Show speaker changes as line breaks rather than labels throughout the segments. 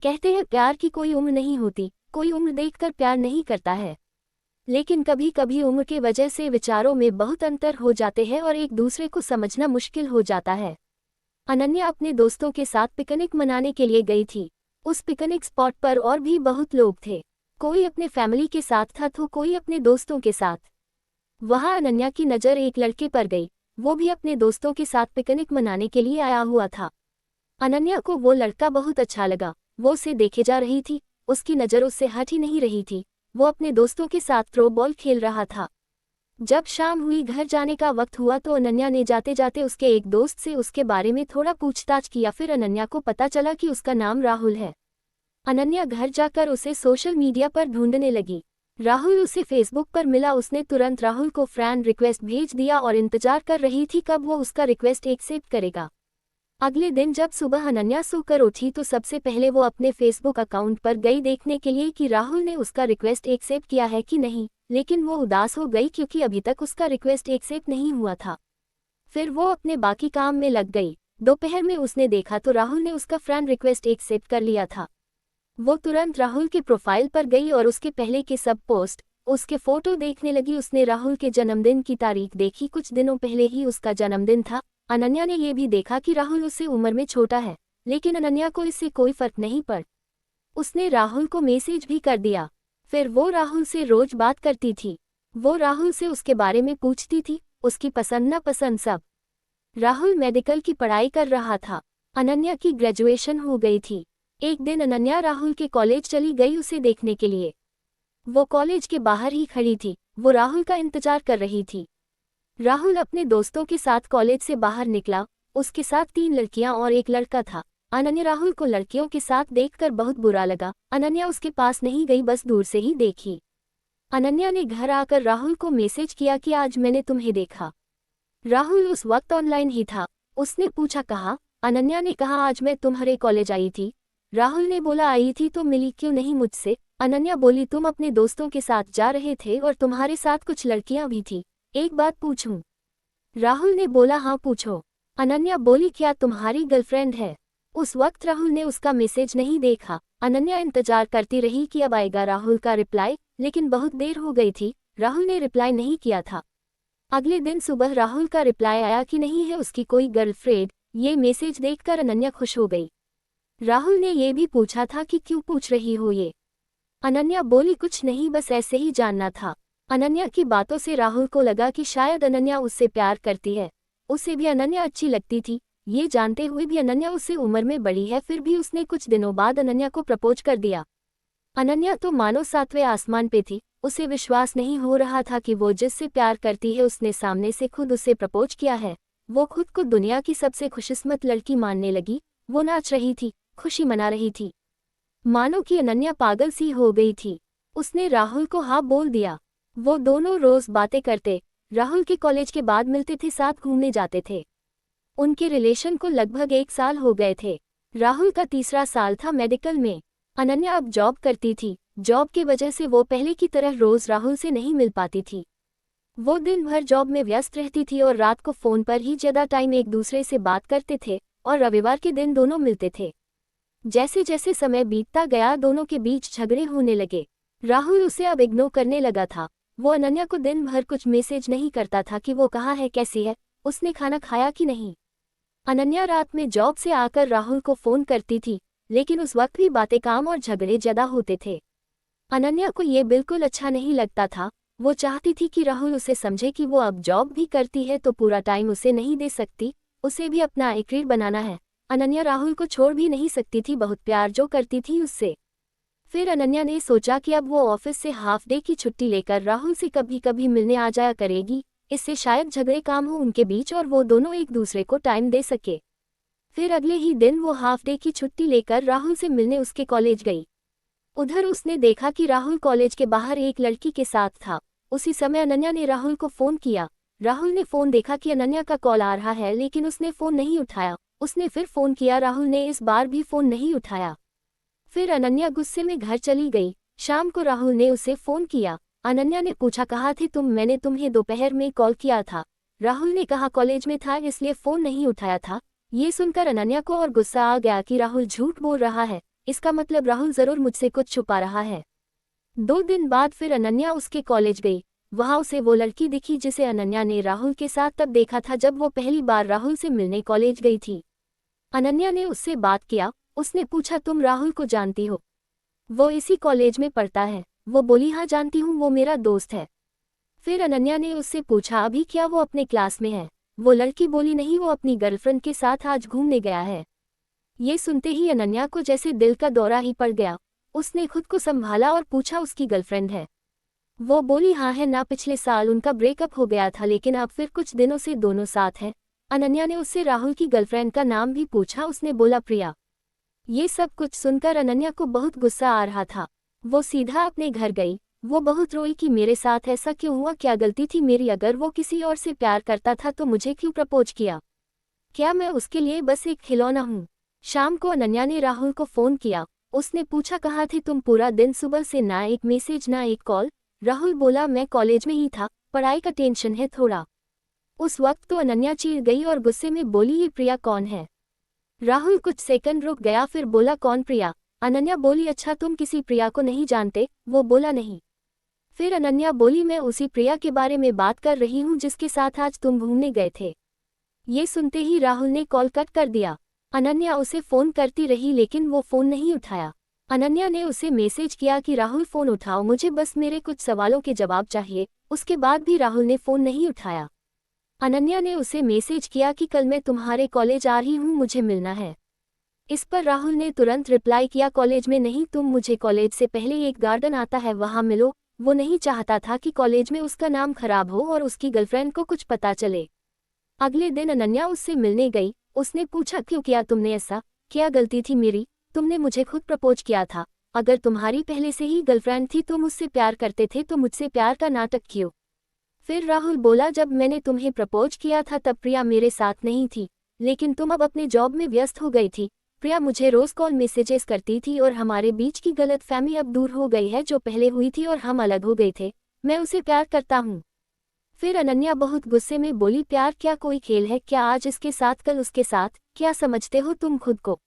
कहते हैं प्यार की कोई उम्र नहीं होती, कोई उम्र देखकर प्यार नहीं करता है। लेकिन कभी कभी उम्र के वजह से विचारों में बहुत अंतर हो जाते हैं और एक दूसरे को समझना मुश्किल हो जाता है। अनन्या अपने दोस्तों के साथ पिकनिक मनाने के लिए गई थी। उस पिकनिक स्पॉट पर और भी बहुत लोग थे। कोई अपने फैमिली के साथ था तो कोई अपने दोस्तों के साथ। वहां अनन्या की नज़र एक लड़के पर गई। वो भी अपने दोस्तों के साथ पिकनिक मनाने के लिए आया हुआ था। अनन्या को वो लड़का बहुत अच्छा लगा। वो उसे देखे जा रही थी, उसकी नज़र उससे हट ही नहीं रही थी। वो अपने दोस्तों के साथ थ्रो बॉल खेल रहा था। जब शाम हुई, घर जाने का वक्त हुआ तो अनन्या ने जाते जाते उसके एक दोस्त से उसके बारे में थोड़ा पूछताछ किया। फिर अनन्या को पता चला कि उसका नाम राहुल है। अनन्या घर जाकर उसे सोशल मीडिया पर ढूंढने लगी। राहुल उसे फेसबुक पर मिला। उसने तुरंत राहुल को फ्रेंड रिक्वेस्ट भेज दिया और इंतजार कर रही थी कब वो उसका रिक्वेस्ट एक्सेप्ट करेगा। अगले दिन जब सुबह अनन्या सोकर उठी तो सबसे पहले वो अपने फेसबुक अकाउंट पर गई देखने के लिए कि राहुल ने उसका रिक्वेस्ट एक्सेप्ट किया है कि नहीं, लेकिन वो उदास हो गई क्योंकि अभी तक उसका रिक्वेस्ट एक्सेप्ट नहीं हुआ था। फिर वो अपने बाकी काम में लग गई। दोपहर में उसने देखा तो राहुल ने उसका फ्रेंड रिक्वेस्ट एक्सेप्ट कर लिया था। वो तुरंत राहुल के प्रोफाइल पर गई और उसके पहले के सब पोस्ट, उसके फोटो देखने लगी। उसने राहुल के जन्मदिन की तारीख देखी। कुछ दिनों पहले ही उसका जन्मदिन था। अनन्या ने यह भी देखा कि राहुल उससे उम्र में छोटा है, लेकिन अनन्या को इससे कोई फर्क नहीं पड़ा। उसने राहुल को मैसेज भी कर दिया। फिर वो राहुल से रोज बात करती थी। वो राहुल से उसके बारे में पूछती थी, उसकी पसंद नापसंद सब। राहुल मेडिकल की पढ़ाई कर रहा था। अनन्या की ग्रेजुएशन हो गई थी। एक दिन अनन्या राहुल के कॉलेज चली गई उसे देखने के लिए। वो कॉलेज के बाहर ही खड़ी थी। वो राहुल का इंतजार कर रही थी। राहुल अपने दोस्तों के साथ कॉलेज से बाहर निकला। उसके साथ 3 लड़कियां और एक लड़का था। अनन्या राहुल को लड़कियों के साथ देखकर बहुत बुरा लगा। अनन्या उसके पास नहीं गई, बस दूर से ही देखी। अनन्या ने घर आकर राहुल को मैसेज किया कि आज मैंने तुम्हें देखा। राहुल उस वक्त ऑनलाइन ही था। उसने पूछा कहाँ? अनन्या ने कहा आज मैं तुम्हारे कॉलेज आई थी। राहुल ने बोला आई थी तो मिली क्यों नहीं मुझसे? अनन्या बोली तुम अपने दोस्तों के साथ जा रहे थे और तुम्हारे साथ कुछ लड़कियां भी थी। एक बात पूछूं? राहुल ने बोला हाँ पूछो। अनन्या बोली क्या तुम्हारी गर्लफ्रेंड है? उस वक्त राहुल ने उसका मैसेज नहीं देखा। अनन्या इंतजार करती रही कि अब आएगा राहुल का रिप्लाई, लेकिन बहुत देर हो गई थी। राहुल ने रिप्लाई नहीं किया था। अगले दिन सुबह राहुल का रिप्लाई आया कि नहीं है उसकी कोई गर्लफ्रेंड। ये मैसेज देखकर अनन्या खुश हो गई। राहुल ने ये भी पूछा था कि क्यों पूछ रही हो ये? अनन्या बोली कुछ नहीं, बस ऐसे ही जानना था। अनन्या की बातों से राहुल को लगा कि शायद अनन्या उससे प्यार करती है। उसे भी अनन्या अच्छी लगती थी। ये जानते हुए भी अनन्या उससे उम्र में बड़ी है, फिर भी उसने कुछ दिनों बाद अनन्या को प्रपोज कर दिया। अनन्या तो मानो 7वें आसमान पे थी। उसे विश्वास नहीं हो रहा था कि वो जिससे प्यार करती है उसने सामने से खुद उसे प्रपोज किया है। वो खुद को दुनिया की सबसे खुशकिस्मत लड़की मानने लगी। वो नाच रही थी, खुशी मना रही थी, मानो कि अनन्या पागल सी हो गई थी। उसने राहुल को हाँ बोल दिया। वो दोनों रोज बातें करते। राहुल के कॉलेज के बाद मिलते थे, साथ घूमने जाते थे। उनके रिलेशन को लगभग 1 साल हो गए थे। राहुल का 3रा साल था मेडिकल में। अनन्या अब जॉब करती थी। जॉब की वजह से वो पहले की तरह रोज राहुल से नहीं मिल पाती थी। वो दिन भर जॉब में व्यस्त रहती थी और रात को फोन पर ही ज्यादा टाइम एक दूसरे से बात करते थे और रविवार के दिन दोनों मिलते थे। जैसे जैसे समय बीतता गया दोनों के बीच झगड़े होने लगे। राहुल उसे अब इग्नोर करने लगा था। वो अनन्या को दिन भर कुछ मैसेज नहीं करता था कि वो कहाँ है, कैसी है, उसने खाना खाया कि नहीं। अनन्या रात में जॉब से आकर राहुल को फोन करती थी, लेकिन उस वक्त भी बातें काम और झगड़े ज्यादा होते थे। अनन्या को ये बिल्कुल अच्छा नहीं लगता था। वो चाहती थी कि राहुल उसे समझे कि वो अब जॉब भी करती है तो पूरा टाइम उसे नहीं दे सकती, उसे भी अपना एक करियर बनाना है। अनन्या राहुल को छोड़ भी नहीं सकती थी, बहुत प्यार जो करती थी उससे। फिर अनन्या ने सोचा कि अब वो ऑफिस से हाफ डे की छुट्टी लेकर राहुल से कभी कभी मिलने आ जाया करेगी। इससे शायद झगड़े काम हो उनके बीच और वो दोनों एक दूसरे को टाइम दे सके। फिर अगले ही दिन वो हाफ डे की छुट्टी लेकर राहुल से मिलने उसके कॉलेज गई। उधर उसने देखा कि राहुल कॉलेज के बाहर एक लड़की के साथ था। उसी समय अनन्या ने राहुल को फोन किया। राहुल ने फोन देखा कि अनन्या का कॉल आ रहा है, लेकिन उसने फोन नहीं उठाया। उसने फिर फोन किया, राहुल ने इस बार भी फोन नहीं उठाया। फिर अनन्या गुस्से में घर चली गई। शाम को राहुल ने उसे फोन किया। अनन्या ने पूछा कहाँ थे तुम, मैंने तुम्हें दोपहर में कॉल किया था। राहुल ने कहा कॉलेज में था इसलिए फोन नहीं उठाया था। ये सुनकर अनन्या को और गुस्सा आ गया कि राहुल झूठ बोल रहा है। इसका मतलब राहुल जरूर मुझसे कुछ छुपा रहा है। 2 दिन बाद फिर अनन्या उसके कॉलेज गई। वहां उसे वो लड़की दिखी जिसे अनन्या ने राहुल के साथ तब देखा था जब वो पहली बार राहुल से मिलने कॉलेज गई थी। अनन्या ने उससे बात किया। उसने पूछा, तुम राहुल को जानती हो? वो इसी कॉलेज में पढ़ता है। वो बोली, हाँ जानती हूँ, वो मेरा दोस्त है। फिर अनन्या ने उससे पूछा, अभी क्या वो अपने क्लास में है? वो लड़की बोली, नहीं, वो अपनी गर्लफ्रेंड के साथ आज घूमने गया है। ये सुनते ही अनन्या को जैसे दिल का दौरा ही पड़ गया। उसने खुद को संभाला और पूछा, उसकी गर्लफ्रेंड है? वो बोली, हाँ है ना, पिछले साल उनका ब्रेकअप हो गया था लेकिन अब फिर कुछ दिनों से दोनों साथ हैं। अनन्या ने उससे राहुल की गर्लफ्रेंड का नाम भी पूछा। उसने बोला, प्रिया। ये सब कुछ सुनकर अनन्या को बहुत गुस्सा आ रहा था। वो सीधा अपने घर गई। वो बहुत रोई कि मेरे साथ ऐसा क्यों हुआ, क्या गलती थी मेरी? अगर वो किसी और से प्यार करता था तो मुझे क्यों प्रपोज किया? क्या मैं उसके लिए बस एक खिलौना हूँ? शाम को अनन्या ने राहुल को फोन किया। उसने पूछा, कहाँ थे तुम पूरा दिन? सुबह से ना एक मैसेज ना एक कॉल। राहुल बोला, मैं कॉलेज में ही था, पढ़ाई का टेंशन है थोड़ा। उस वक्त तो अनन्या चीड़ गई और गुस्से में बोली, ये प्रिया कौन है? राहुल कुछ सेकंड रुक गया, फिर बोला, कौन प्रिया? अनन्या बोली, अच्छा तुम किसी प्रिया को नहीं जानते? वो बोला, नहीं। फिर अनन्या बोली, मैं उसी प्रिया के बारे में बात कर रही हूँ जिसके साथ आज तुम घूमने गए थे। ये सुनते ही राहुल ने कॉल कट कर दिया। अनन्या उसे फोन करती रही लेकिन वो फोन नहीं उठाया। अनन्या ने उसे मैसेज किया कि राहुल फोन उठाओ, मुझे बस मेरे कुछ सवालों के जवाब चाहिए। उसके बाद भी राहुल ने फोन नहीं उठाया। अनन्या ने उसे मैसेज किया कि कल मैं तुम्हारे कॉलेज आ रही हूँ, मुझे मिलना है। इस पर राहुल ने तुरंत रिप्लाई किया, कॉलेज में नहीं, तुम मुझे कॉलेज से पहले एक गार्डन आता है वहां मिलो। वो नहीं चाहता था कि कॉलेज में उसका नाम खराब हो और उसकी गर्लफ्रेंड को कुछ पता चले। अगले दिन अनन्या उससे मिलने गई। उसने पूछा, क्यों किया तुमने ऐसा? क्या गलती थी मेरी? तुमने मुझे खुद प्रपोज किया था। अगर तुम्हारी पहले से ही गर्लफ्रेंड थी तो मुझसे प्यार करते थे, तो मुझसे प्यार का नाटक क्यों? फिर राहुल बोला, जब मैंने तुम्हें प्रपोज किया था तब प्रिया मेरे साथ नहीं थी, लेकिन तुम अब अपने जॉब में व्यस्त हो गई थी। प्रिया मुझे रोज कॉल मैसेजेस करती थी और हमारे बीच की गलतफहमी अब दूर हो गई है, जो पहले हुई थी और हम अलग हो गए थे। मैं उसे प्यार करता हूँ। फिर अनन्या बहुत गुस्से में बोली, प्यार क्या कोई खेल है क्या? आज इसके साथ कल उसके साथ, क्या समझते हो तुम खुद को?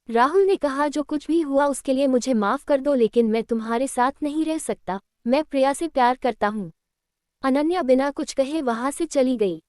राहुल ने कहा, जो कुछ भी हुआ उसके लिए मुझे माफ कर दो, लेकिन मैं तुम्हारे साथ नहीं रह सकता। मैं प्रिया से प्यार करता हूँ। अनन्या बिना कुछ कहे वहां से चली गई।